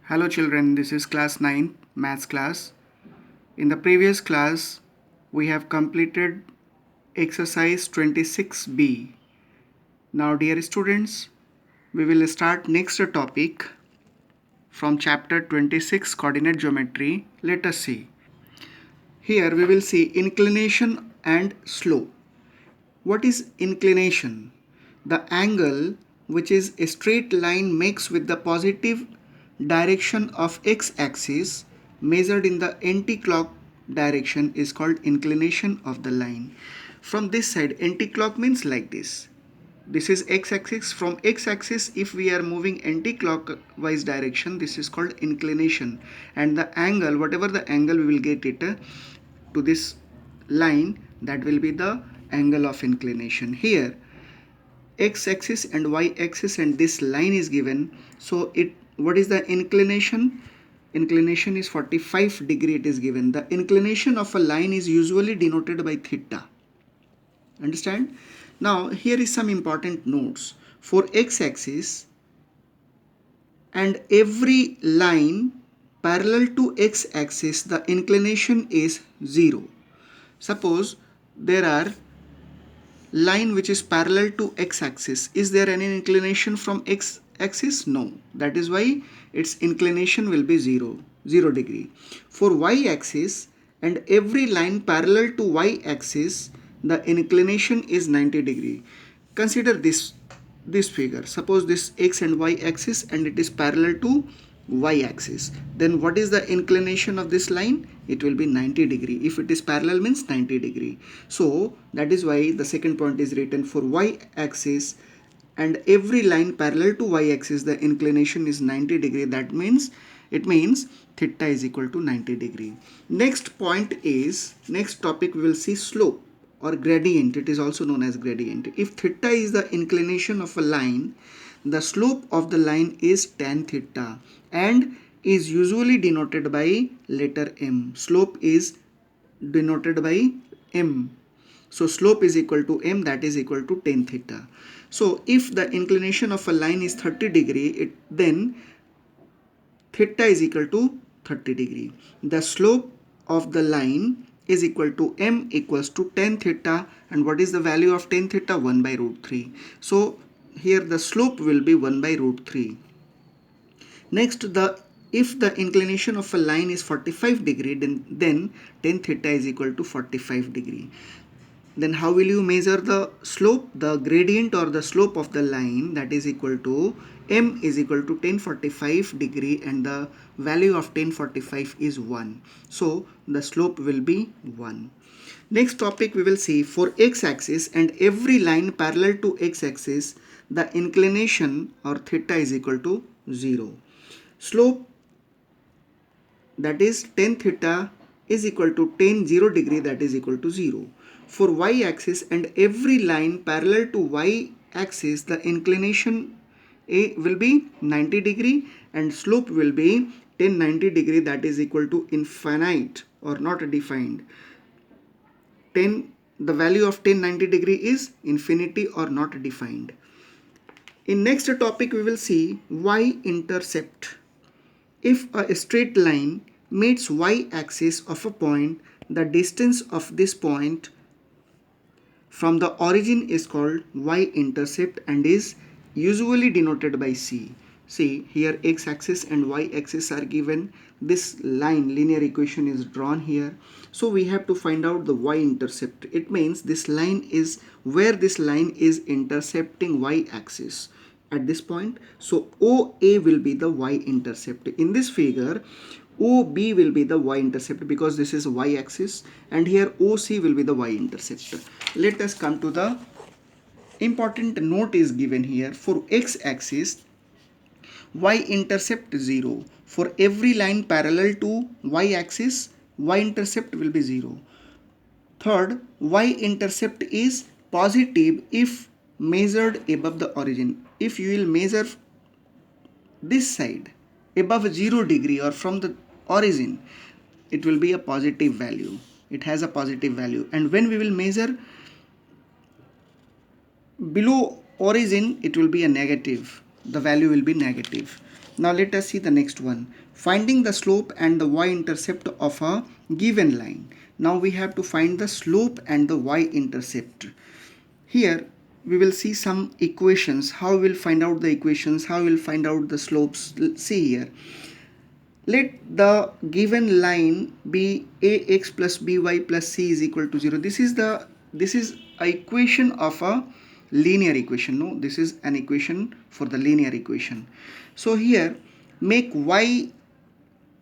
Hello children, this is class 9 maths class. In the previous class, we have completed exercise 26b. Now dear students, we will start next topic from chapter 26 coordinate geometry. Let us see. Here we will see inclination and slope. What is inclination? The angle which is a straight line makes with the positive direction of x-axis measured in the anti-clock direction is called inclination of the line. From this side, anti-clock means like this. This is x-axis. From x-axis, if we are moving anti-clockwise direction, this is called inclination. And the angle, whatever the angle we will get it to this line, that will be the angle of inclination. Here x-axis and y-axis and this line is given, so what is the inclination? Inclination is 45 degree. It is given. The inclination of a line is usually denoted by theta. Understand? Now here is some important notes. For x-axis and every line parallel to x-axis, the inclination is 0. Suppose there are line which is parallel to x-axis. Is there any inclination from x-axis? No. That is why its inclination will be 0 degree. For y-axis and every line parallel to y-axis, the inclination is 90 degree. Consider this figure. Suppose this x and y axis and it is parallel to y-axis. Then what is the inclination of this line? It will be 90 degree. If it is parallel means 90 degree. So that is why the second point is written for y-axis and every line parallel to y-axis, the inclination is 90 degree. That means it means theta is equal to 90 degree. Next point is, next topic we will see slope or gradient. It is also known as gradient. If theta is the inclination of a line, the slope of the line is tan theta and is usually denoted by letter m. Slope is denoted by m. So slope is equal to m, that is equal to tan theta. So if the inclination of a line is 30 degree, then theta is equal to 30 degree. The slope of the line is equal to m equals to tan theta, and what is the value of tan theta? 1 by root 3. So here the slope will be 1 by root 3. Next, if the inclination of a line is 45 degree, then tan theta is equal to 45 degree. Then how will you measure the slope? The gradient or the slope of the line, that is equal to m is equal to tan 45 degree and the value of tan 45 is 1. So the slope will be 1. Next topic we will see for x-axis and every line parallel to x-axis, the inclination or theta is equal to 0. Slope, that is tan theta, is equal to tan 0 degree, that is equal to 0. For y-axis and every line parallel to y-axis, the inclination will be 90 degree and slope will be tan 90 degree, that is equal to infinite or not defined. The value of tan 90 degree is infinity or not defined. In next topic we will see y-intercept. If a straight line meets y-axis of a point, the distance of this point from the origin is called y-intercept and is usually denoted by c. See, here x-axis and y-axis are given. This line, linear equation is drawn here. So we have to find out the y-intercept. It means this line is where this line is intercepting y-axis at this point. So OA will be the y-intercept. In this figure, OB will be the y-intercept because this is y-axis, and here OC will be the y-intercept. Let us come to the important note is given here. For x-axis, y-intercept 0. For every line parallel to y-axis, y-intercept will be 0. Third, y-intercept is positive if measured above the origin. If you will measure this side above 0 degree or from the origin, it will be a positive value. It has a positive value. And when we will measure below origin, it will be a negative. The value will be negative. Now let us see the next one. Finding the slope and the y-intercept of a given line. Now we have to find the slope and the y-intercept. Here we will see some equations. How we will find out the equations, how we will find out the slopes. See here. Let the given line be ax plus by plus c is equal to 0. This is a equation of a linear equation. No, this is an equation for the linear equation. So here make y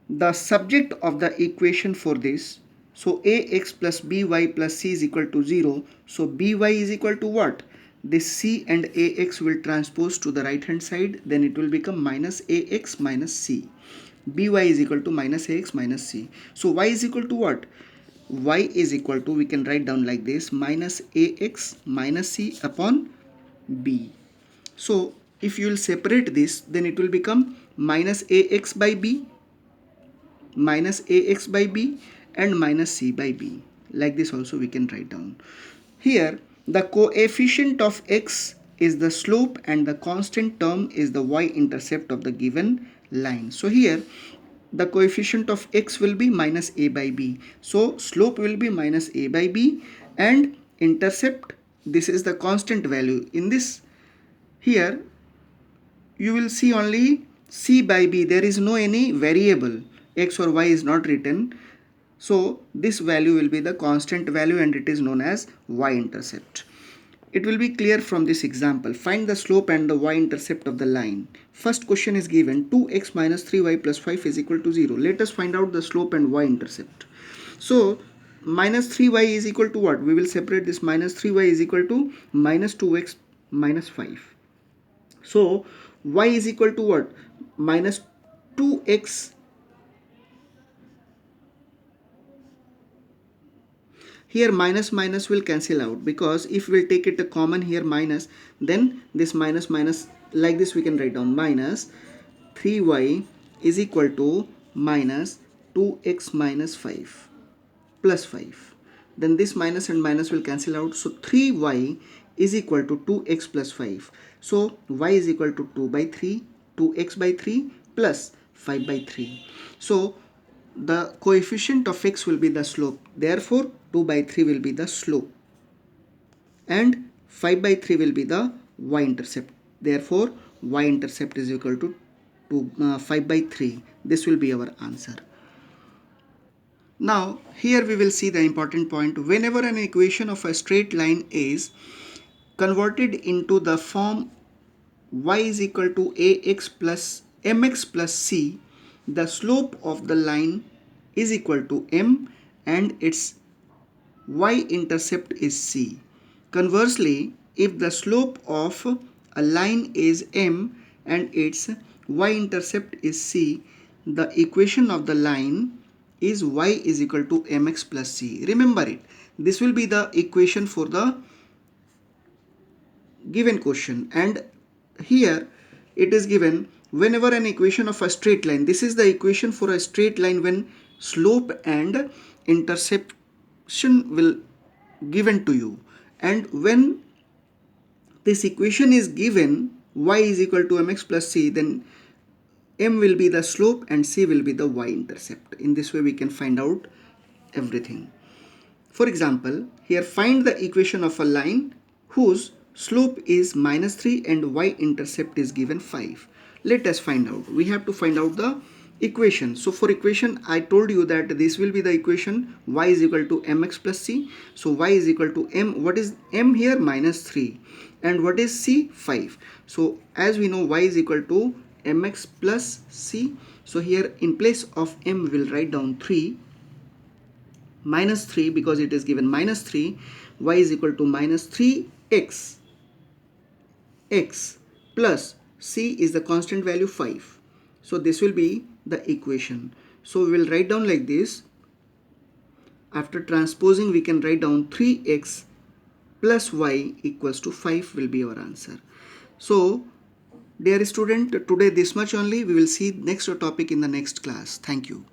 the subject of the equation for this. So ax plus by plus c is equal to 0. So by is equal to what? This c and ax will transpose to the right hand side, then it will become minus ax minus c. By is equal to minus ax minus c. So y is equal to what? Y is equal to, we can write down like this, minus ax minus c upon b. So if you will separate this, then it will become minus ax by b, minus ax by b, and minus c by b. Like this also we can write down. Here the coefficient of x is the slope and the constant term is the y-intercept of the given line. So here the coefficient of x will be minus a by b. So slope will be minus a by b, and intercept, this is the constant value. In this here you will see only c by b. There is no any variable. X or y is not written. So this value will be the constant value and it is known as y-intercept. It will be clear from this example. Find the slope and the y-intercept of the line. First question is given 2x minus 3y plus 5 is equal to 0. Let us find out the slope and y-intercept. So minus 3y is equal to what? We will separate this. Minus 3y is equal to minus 2x minus 5. So y is equal to what? Minus 2x. Here minus minus will cancel out, because if we'll take it a common here minus, then this minus minus, like this we can write down minus 3y is equal to minus 2x minus 5 plus 5. Then this minus and minus will cancel out. So 3y is equal to 2x plus 5. So y is equal to 2 by 3, 2x by 3 plus 5 by 3. So the coefficient of x will be the slope. Therefore 2 by 3 will be the slope and 5 by 3 will be the y-intercept. Therefore y-intercept is equal to 5 by 3. This will be our answer. Now here we will see the important point. Whenever an equation of a straight line is converted into the form y is equal to ax plus mx plus c, the slope of the line is equal to m and its y-intercept is c. Conversely, if the slope of a line is m and its y-intercept is c, the equation of the line is y is equal to mx plus c. Remember it. This will be the equation for the given question, and here it is given whenever an equation of a straight line, this is the equation for a straight line when slope and interception will given to you, and when this equation is given y is equal to mx plus c, then m will be the slope and c will be the y-intercept. In this way we can find out everything. For example, here find the equation of a line whose slope is minus 3 and y-intercept is given 5. Let us find out. We have to find out the equation. So for equation, I told you that this will be the equation y is equal to mx plus c. So y is equal to m. What is m here? Minus 3. And what is c? 5. So as we know, y is equal to mx plus c. So here in place of m we will write down 3 minus 3, because it is given minus 3. Y is equal to minus 3x x plus c is the constant value 5. So this will be the equation. So we will write down like this. After transposing, we can write down 3x plus y equals to 5 will be our answer. So dear student, today this much only. We will see next topic in the next class. Thank you.